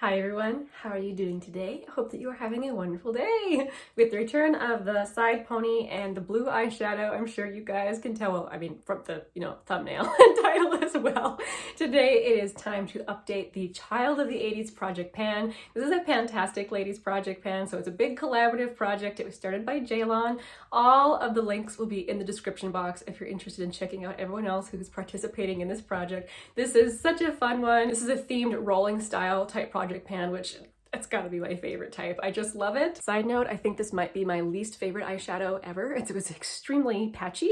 Hi everyone, how are you doing today? I hope that you are having a wonderful day. With the return of the side pony and the blue eyeshadow, I'm sure you guys can tell, well, I mean from the, thumbnail and title as well. Today it is time to update the Child of the 80s project pan. This is a fantastic ladies project pan, so it's a big collaborative project. It was started by Jaylon. All of the links will be in the description box if you're interested in checking out everyone else who's participating in this project. This is such a fun one. This is a themed rolling style type project pan, which it's got to be my favorite type. I just love it. Side note, I think this might be my least favorite eyeshadow ever. It was extremely patchy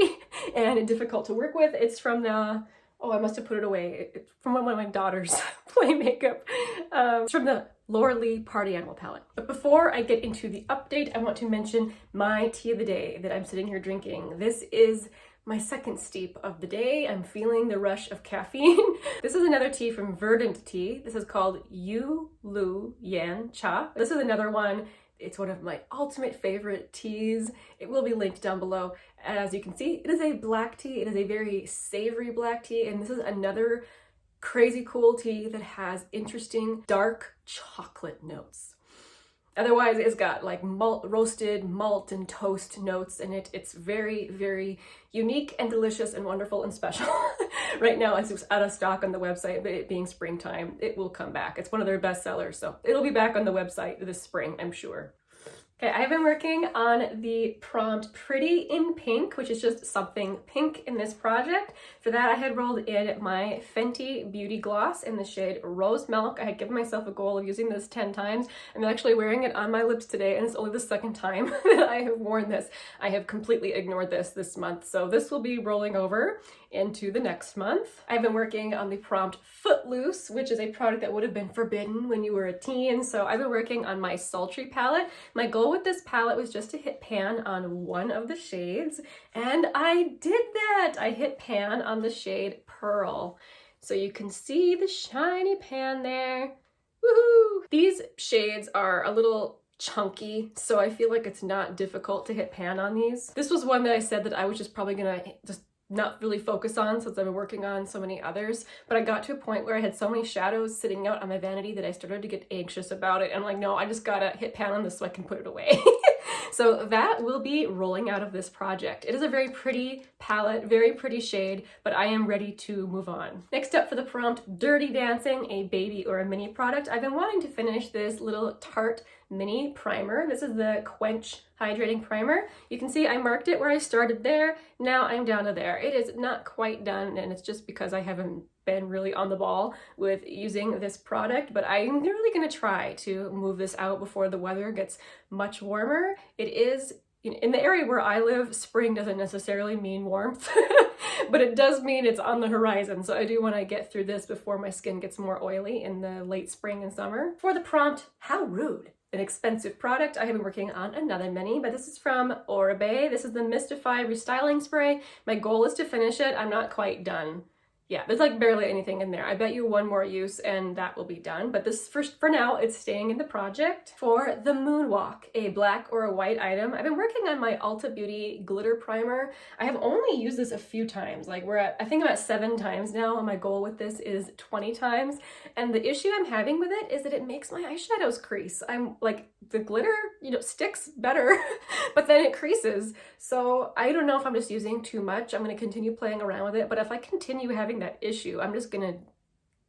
and difficult to work with. It's from the, oh, I must have put it away. It's from one of my daughters play makeup. It's from the Laura Lee Party Animal palette. But before I get into the update, I want to mention my tea of the day that I'm sitting here drinking. This is my second steep of the day. I'm feeling the rush of caffeine. This is another tea from Verdant Tea. This is called Yu Lu Yan Cha. This is another one. It's one of my ultimate favorite teas. It will be linked down below. As you can see, it is a black tea. It is a very savory black tea, and this is another crazy cool tea that has interesting dark chocolate notes. Otherwise, it's got like roasted malt and toast notes in it. It's very, very unique and delicious and wonderful and special. Right now, it's just out of stock on the website, but it being springtime, it will come back. It's one of their best sellers, so it'll be back on the website this spring, I'm sure. Okay, I've been working on the prompt Pretty in Pink, which is just something pink in this project. For that, I had rolled in my Fenty Beauty Gloss in the shade Rose Milk. I had given myself a goal of using this 10 times. I'm actually wearing it on my lips today, and it's only the second time that I have worn this. I have completely ignored this month, so this will be rolling over into the next month. I've been working on the prompt Footloose, which is a product that would have been forbidden when you were a teen, so I've been working on my Sultry palette. My goal with this palette was just to hit pan on one of the shades, and I did that! I hit pan on the shade Pearl. So you can see the shiny pan there. Woohoo! These shades are a little chunky, so I feel like it's not difficult to hit pan on these. This was one that I said that I was just probably gonna just not really focus on since I've been working on so many others, but I got to a point where I had so many shadows sitting out on my vanity that I started to get anxious about it. And I'm like, no, I just gotta hit pan on this so I can put it away. So that will be rolling out of this project. It is a very pretty palette, very pretty shade, but I am ready to move on. Next up for the prompt Dirty Dancing, a baby or a mini product. I've been wanting to finish this little Tarte mini primer. This is the Quench Hydrating Primer. You can see I marked it where I started there. Now I'm down to there. It is not quite done, and it's just because I haven't been really on the ball with using this product, but I'm really gonna try to move this out before the weather gets much warmer. It is, in the area where I live, spring doesn't necessarily mean warmth, but it does mean it's on the horizon. So I do want to get through this before my skin gets more oily in the late spring and summer. For the prompt, How Rude? An expensive product. I have been working on another mini, but this is from Oribe. This is the Mystify Restyling Spray. My goal is to finish it. I'm not quite done. Yeah, there's like barely anything in there. I bet you one more use and that will be done. But this, for now, it's staying in the project. For the Moonwalk, a black or a white item, I've been working on my Ulta Beauty Glitter Primer. I have only used this a few times. Like I think I'm at 7 times now, and my goal with this is 20 times. And the issue I'm having with it is that it makes my eyeshadows crease. I'm like, the glitter, sticks better, but then it creases. So I don't know if I'm just using too much. I'm gonna continue playing around with it, but if I continue having that issue, I'm just gonna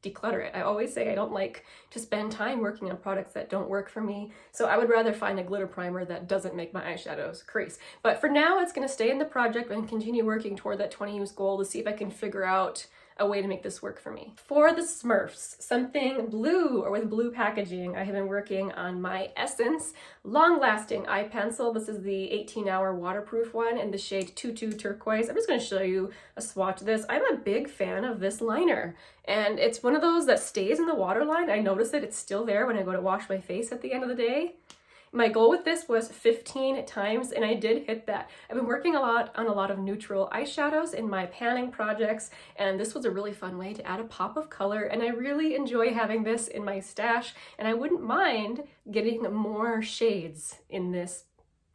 declutter it. I always say I don't like to spend time working on products that don't work for me, so I would rather find a glitter primer that doesn't make my eyeshadows crease. But for now, it's gonna stay in the project and continue working toward that 20 use goal to see if I can figure out a way to make this work for me. For the Smurfs, something blue or with blue packaging, I have been working on my Essence Long Lasting Eye Pencil. This is the 18-hour waterproof one in the shade Tutu Turquoise. I'm just gonna show you a swatch of this. I'm a big fan of this liner, and it's one of those that stays in the waterline. I notice it, it's still there when I go to wash my face at the end of the day. My goal with this was 15 times, and I did hit that. I've been working on a lot of neutral eyeshadows in my panning projects, and this was a really fun way to add a pop of color, and I really enjoy having this in my stash, and I wouldn't mind getting more shades in this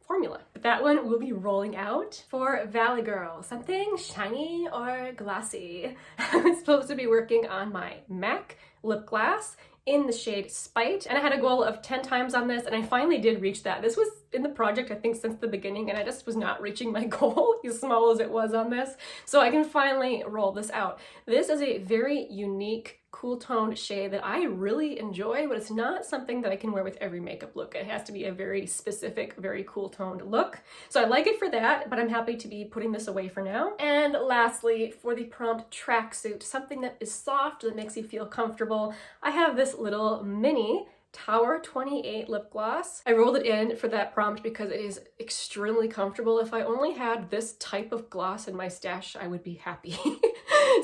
formula. But that one will be rolling out. For Valley Girl, something shiny or glossy. I'm supposed to be working on my MAC lip gloss in the shade Spite, and I had a goal of 10 times on this, and I finally did reach that. This was in the project, I think, since the beginning, and I just was not reaching my goal, as small as it was on this, so I can finally roll this out. This is a very unique, cool toned shade that I really enjoy, but it's not something that I can wear with every makeup look. It has to be a very specific, very cool toned look. So I like it for that, but I'm happy to be putting this away for now. And lastly, for the prompt tracksuit, something that is soft, that makes you feel comfortable, I have this little mini Tower 28 lip gloss. I rolled it in for that prompt because it is extremely comfortable. If I only had this type of gloss in my stash, I would be happy.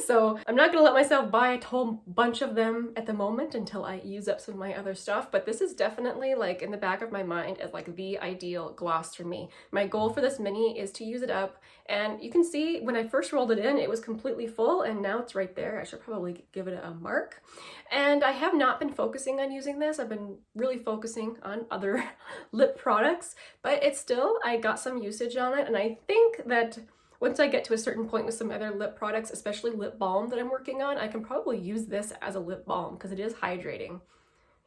So I'm not gonna let myself buy a whole bunch of them at the moment until I use up some of my other stuff, but this is definitely like in the back of my mind as like the ideal gloss for me. My goal for this mini is to use it up, and you can see when I first rolled it in, it was completely full, and now it's right there. I should probably give it a mark. And I have not been focusing on using this. I've been really focusing on other lip products, but it's still, I got some usage on it, and I think that once I get to a certain point with some other lip products, especially lip balm that I'm working on, I can probably use this as a lip balm because it is hydrating.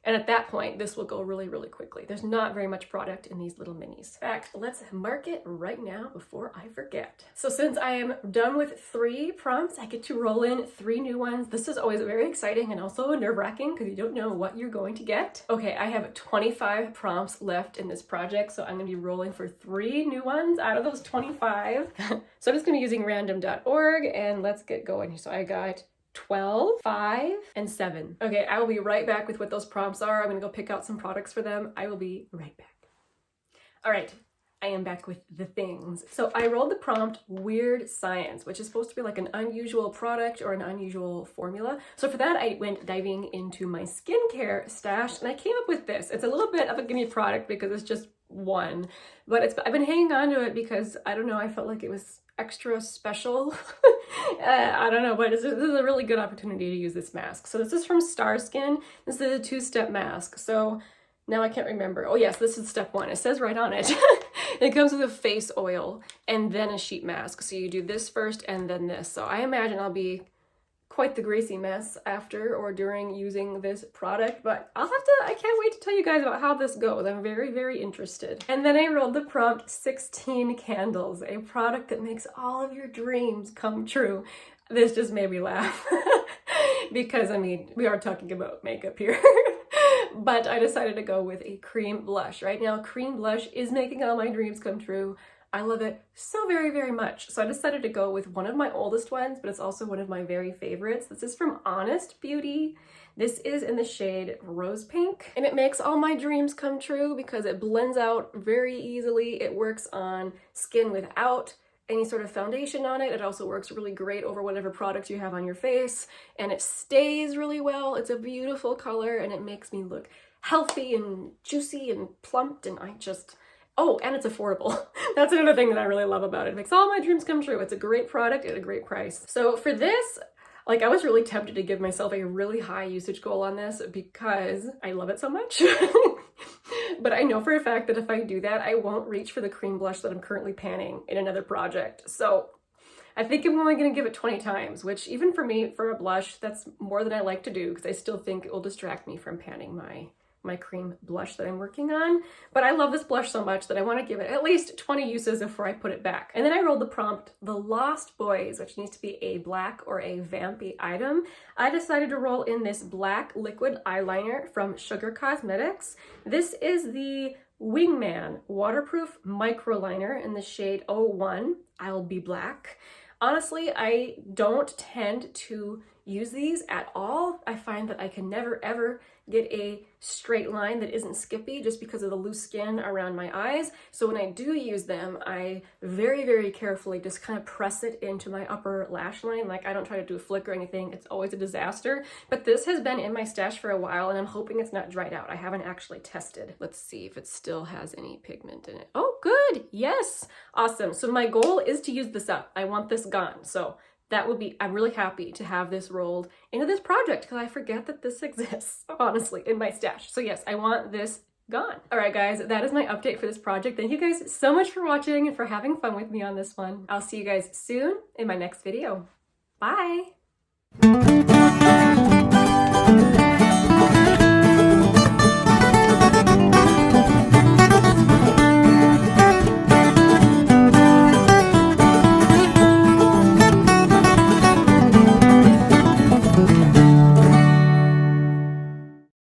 And at that point, this will go really, really quickly. There's not very much product in these little minis. In fact, let's mark it right now before I forget. So since I am done with 3 prompts, I get to roll in 3 new ones. This is always very exciting and also nerve-wracking because you don't know what you're going to get. Okay, I have 25 prompts left in this project, so I'm gonna be rolling for 3 new ones out of those 25. So I'm just gonna be using random.org, and let's get going. So I got 12, 5, and 7. Okay, I will be right back with what those prompts are. I'm gonna go pick out some products for them. I will be right back. All right, I am back with the things. So I rolled the prompt Weird Science, which is supposed to be like an unusual product or an unusual formula. So for that, I went diving into my skincare stash, and I came up with this. It's a little bit of a gimme product because it's just one, but I've been hanging on to it because, I don't know, I felt like it was extra special. I don't know, but this is a really good opportunity to use this mask. So this is from Star Skin. This is a 2-step mask. So now I can't remember. Oh yes, this is step 1. It says right on it. It comes with a face oil and then a sheet mask. So you do this first and then this. So I imagine I'll be quite the greasy mess after or during using this product, but I can't wait to tell you guys about how this goes. I'm very, very interested. And then I rolled the prompt 16 Candles, a product that makes all of your dreams come true. This just made me laugh because, I mean, we are talking about makeup here. But I decided to go with a cream blush. Right now, cream blush is making all my dreams come true. I love it so very, very much. So I decided to go with one of my oldest ones, but it's also one of my very favorites. This is from Honest Beauty. This is in the shade Rose Pink, and it makes all my dreams come true because it blends out very easily. It works on skin without any sort of foundation on it. It also works really great over whatever product you have on your face, and it stays really well. It's a beautiful color, and it makes me look healthy and juicy and plumped, and oh, and it's affordable. That's another thing that I really love about it. It makes all my dreams come true. It's a great product at a great price. So for this, like, I was really tempted to give myself a really high usage goal on this because I love it so much. But I know for a fact that if I do that, I won't reach for the cream blush that I'm currently panning in another project. So I think I'm only gonna give it 20 times, which even for me, for a blush, that's more than I like to do because I still think it will distract me from panning my cream blush that I'm working on. But I love this blush so much that I want to give it at least 20 uses before I put it back. And then I rolled the prompt The Lost Boys, which needs to be a black or a vampy item. I decided to roll in this black liquid eyeliner from Sugar Cosmetics. This is the Wingman Waterproof Microliner in the shade 01. I'll Be Black. Honestly, I don't tend to use these at all. I find that I can never ever get a straight line that isn't skippy just because of the loose skin around my eyes. So when I do use them, I very, very carefully just kind of press it into my upper lash line. Like, I don't try to do a flick or anything. It's always a disaster. But this has been in my stash for a while, and I'm hoping it's not dried out. I haven't actually tested. Let's see if it still has any pigment in it. Oh, good. Yes. Awesome. So my goal is to use this up. I want this gone. So that would be, I'm really happy to have this rolled into this project because I forget that this exists, honestly, in my stash. So yes, I want this gone. All right, guys, that is my update for this project. Thank you guys so much for watching and for having fun with me on this one. I'll see you guys soon in my next video. Bye.